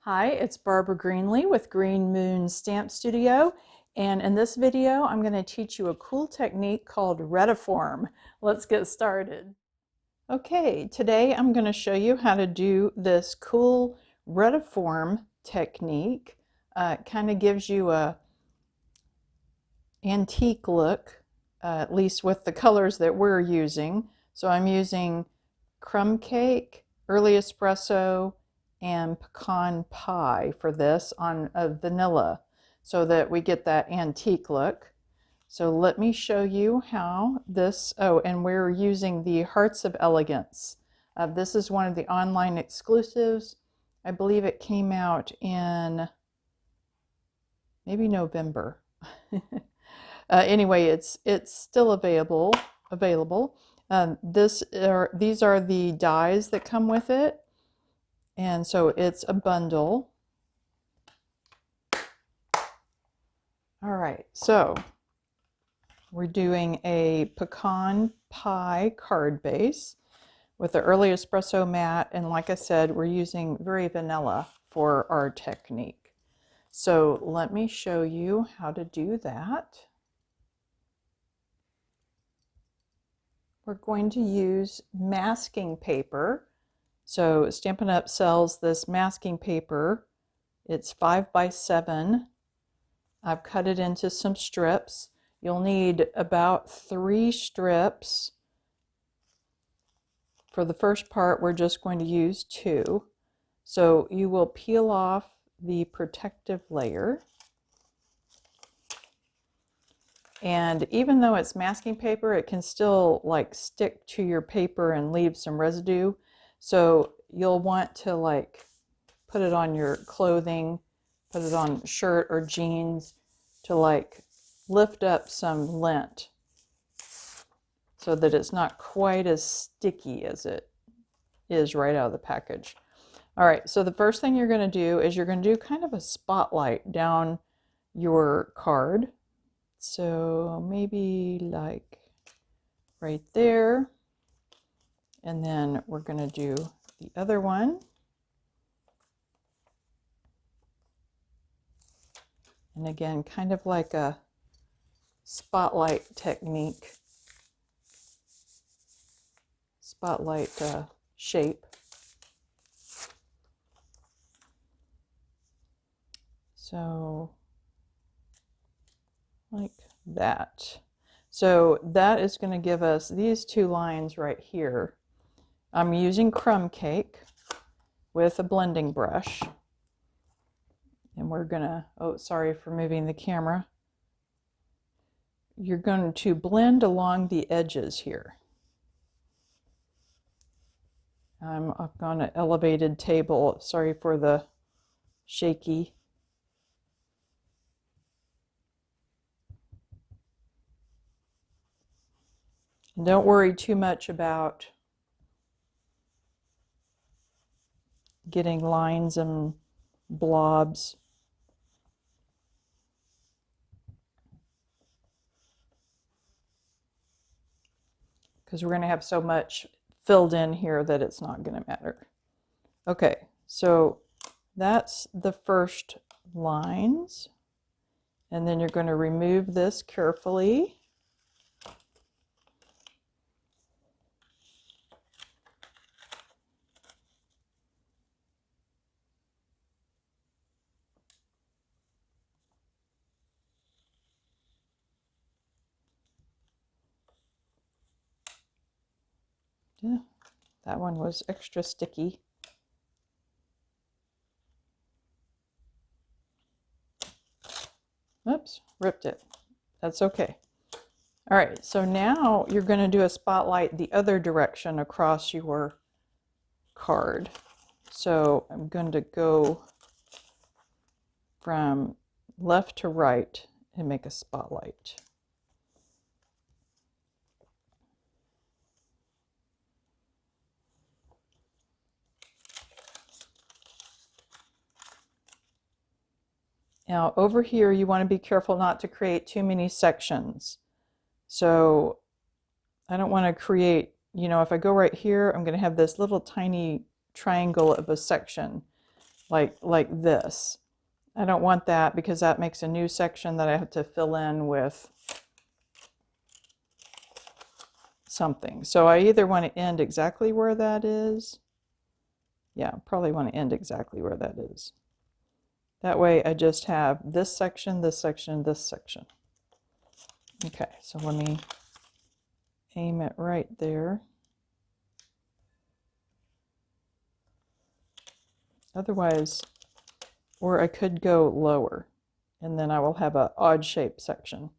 Hi, it's Barbara Greenlee with Green Moon Stamp Studio, and in this video I'm going to teach you a cool technique called Retiform. Let's get started. Okay, today I'm going to show you how to do this cool Retiform technique. It kind of gives you a antique look, at least with the colors that we're using. So I'm using crumb cake, early espresso, and pecan pie for this on a vanilla so that we get that antique look. So let me show you how this, and we're using the Hearts of Elegance. This is one of the online exclusives. I believe it came out in maybe November. Anyway, it's still available. These are the dies that come with it, and so it's a bundle. All right, so we're doing a pecan pie card base with the early espresso mat, and like I said, we're using very vanilla for our technique. So let me show you how to do that. We're going to use masking paper. So Stampin' Up! Sells this masking paper. It's 5 by 7. I've cut it into some strips. You'll need about 3 strips. For the first part, we're just going to use 2. So you will peel off the protective layer. And even though it's masking paper, it can still like stick to your paper and leave some residue. So you'll want to like put it on your clothing, put it on shirt or jeans to like lift up some lint so that it's not quite as sticky as it is right out of the package. All right, so the first thing you're going to do is you're going to do kind of a spotlight down your card. So maybe like right there, and then we're going to do the other one. And again, kind of like a spotlight technique, spotlight shape. So like that. So that is going to give us these 2 lines right here. I'm using crumb cake with a blending brush. And we're going to, oh, sorry for moving the camera. You're going to blend along the edges here. I'm up on an elevated table. Sorry for the shaky. And don't worry too much about getting lines and blobs. Because we're going to have so much filled in here that it's not going to matter. Okay, so that's the first lines. And then you're going to remove this carefully. Yeah, that one was extra sticky. Oops, ripped it. That's okay. All right, so now you're going to do a spotlight the other direction across your card. So I'm going to go from left to right and make a spotlight. Now over here you want to be careful not to create too many sections. So I don't want to create, you know, if I go right here, I'm going to have this little tiny triangle of a section. like this. I don't want that because that makes a new section that I have to fill in with something. So I either want to end exactly where that is. Yeah, probably want to end exactly where that is. That way I just have this section, this section, this section. Okay, so let me aim it right there. Otherwise, or I could go lower and then I will have an odd shaped section.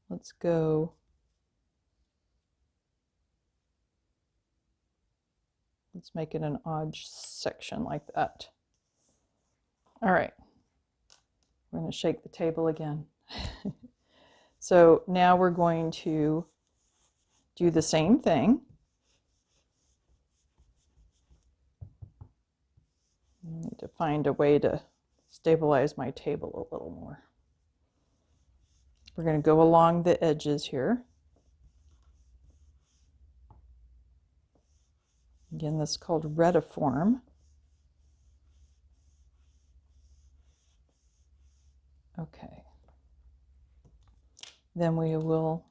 Let's go. Let's make it an odd section like that. All right, we're going to shake the table again. So now we're going to do the same thing. I need to find a way to stabilize my table a little more. We're going to go along the edges here. Again, this is called Retiform. Okay. Then we will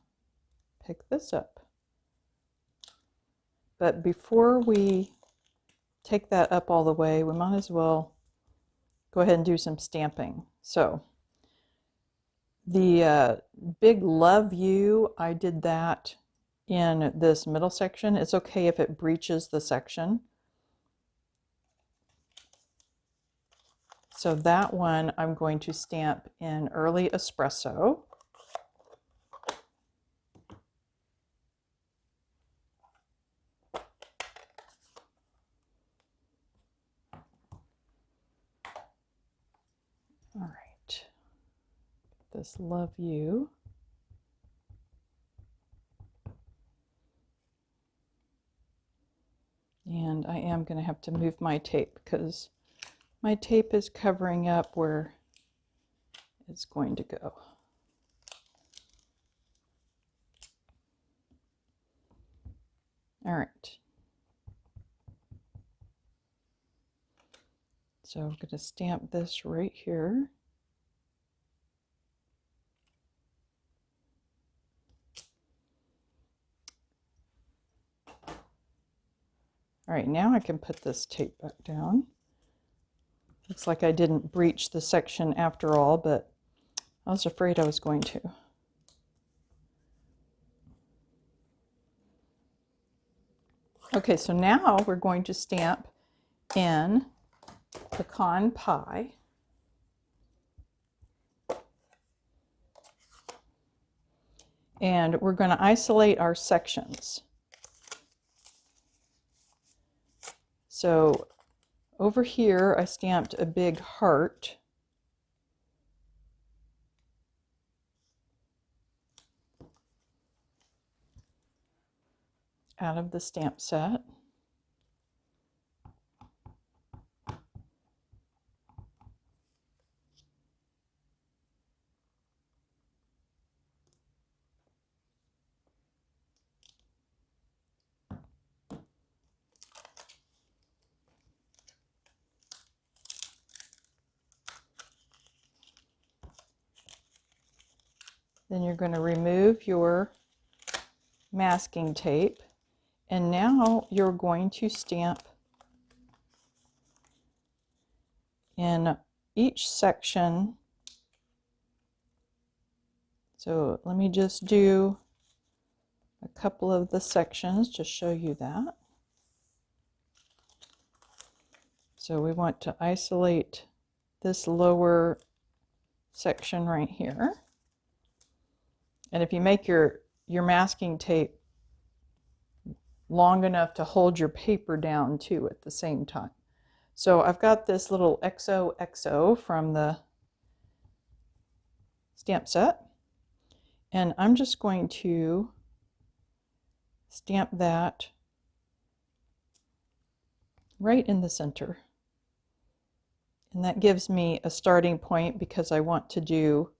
pick this up. But before we take that up all the way, we might as well go ahead and do some stamping. So the big love you, I did that in this middle section. It's okay if it breaches the section. So that one I'm going to stamp in Early Espresso. All right, this Love You. And I am going to have to move my tape because my tape is covering up where it's going to go. All right. So I'm going to stamp this right here. All right, now I can put this tape back down. Looks like I didn't breach the section after all, but I was afraid I was going to. Okay, so now we're going to stamp in Pecan Pie. And we're going to isolate our sections. So over here, I stamped a big heart. Out of the stamp set. Then you're going to remove your masking tape, and now you're going to stamp in each section. So let me just do a couple of the sections to show you that. So we want to isolate this lower section right here. And if you make your masking tape long enough to hold your paper down too at the same time. So I've got this little XOXO from the stamp set, and I'm just going to stamp that right in the center. And that gives me a starting point because I want to do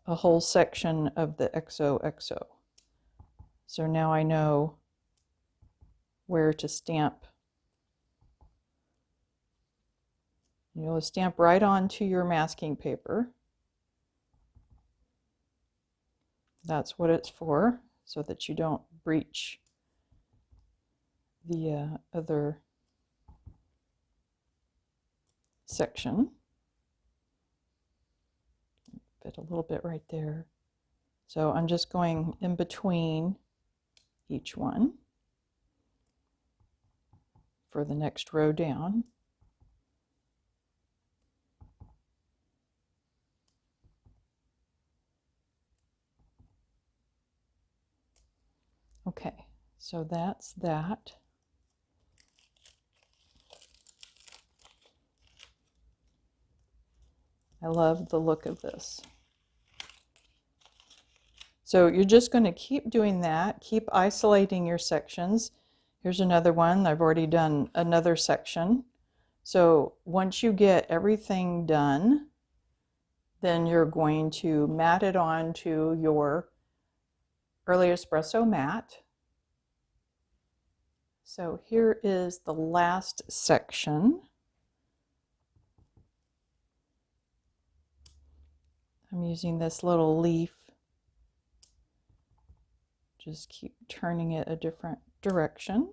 a whole section of the XOXO. So now I know where to stamp. You'll stamp right onto your masking paper. That's what it's for, so that you don't breach the other section. Fit a little bit right there. So I'm just going in between each one for the next row down. Okay, so that's that. I love the look of this. So you're just going to keep doing that, keep isolating your sections. Here's another one. I've already done another section. So once you get everything done, then you're going to mat it onto your early espresso mat. So here is the last section. I'm using this little leaf. Just keep turning it a different direction.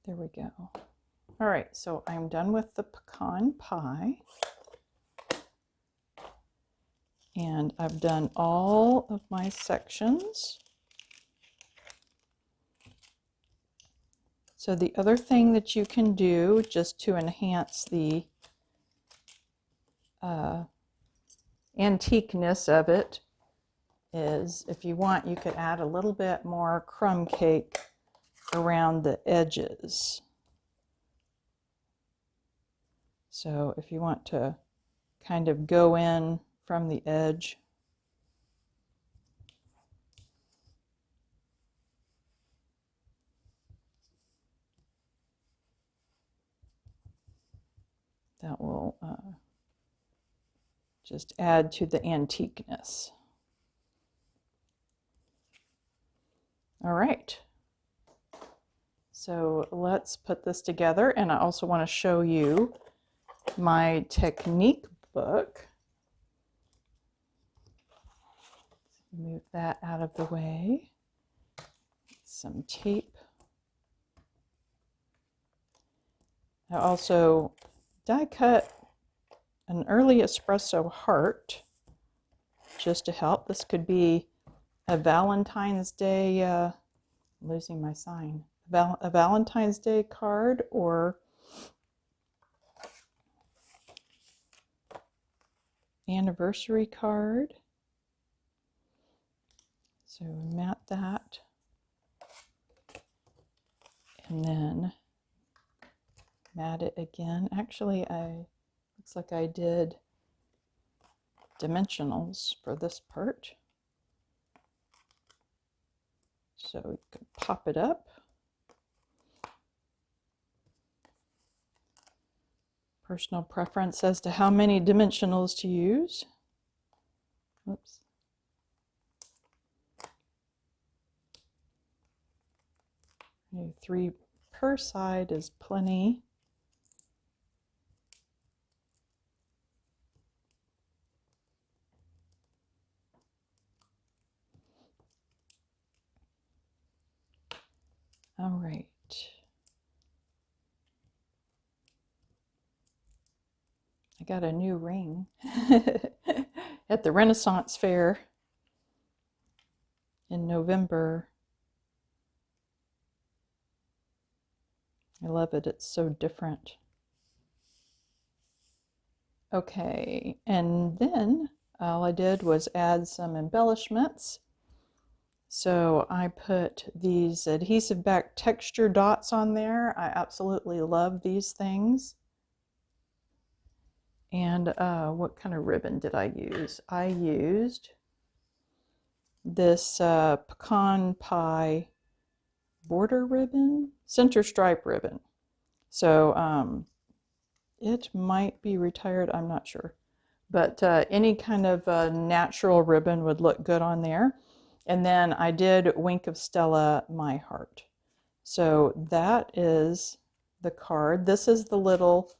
There we go. All right, so I'm done with the pecan pie. And I've done all of my sections. So the other thing that you can do just to enhance the antiqueness of it is, if you want, you could add a little bit more crumb cake around the edges. So if you want to kind of go in from the edge, that will just add to the antiqueness. All right. So let's put this together, and I also want to show you my technique book. Move that out of the way. Some tape. I also die cut an early espresso heart just to help. This could be a Valentine's Day, I'm losing my sign, a Valentine's Day card, or anniversary card. So mat that, and then mat it again. Actually, looks like I did dimensionals for this part. So you can pop it up. Personal preference as to how many dimensionals to use. Oops. Maybe 3 per side is plenty. All right. I got a new ring at the Renaissance Fair in November. I love it. It's so different. Okay, and then all I did was add some embellishments. So I put these adhesive back texture dots on there. I absolutely love these things. And what kind of ribbon did I use? I used this pecan pie border ribbon, center stripe ribbon. So it might be retired, I'm not sure. But any kind of natural ribbon would look good on there. And then I did Wink of Stella My Heart. So that is the card. This is the little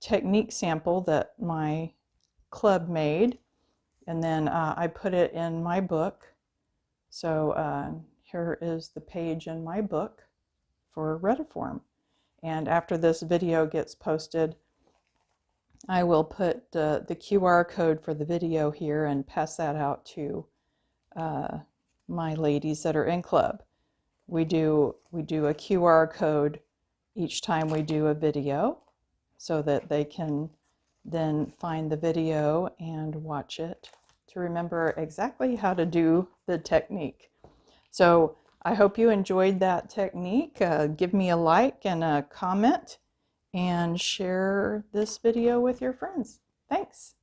technique sample that my club made. And then I put it in my book. So here is the page in my book for Retiform. And after this video gets posted, I will put the QR code for the video here and pass that out to my ladies that are in club. We do a QR code each time we do a video so that they can then find the video and watch it to remember exactly how to do the technique. So I hope you enjoyed that technique. Give me a like and a comment and share this video with your friends. Thanks.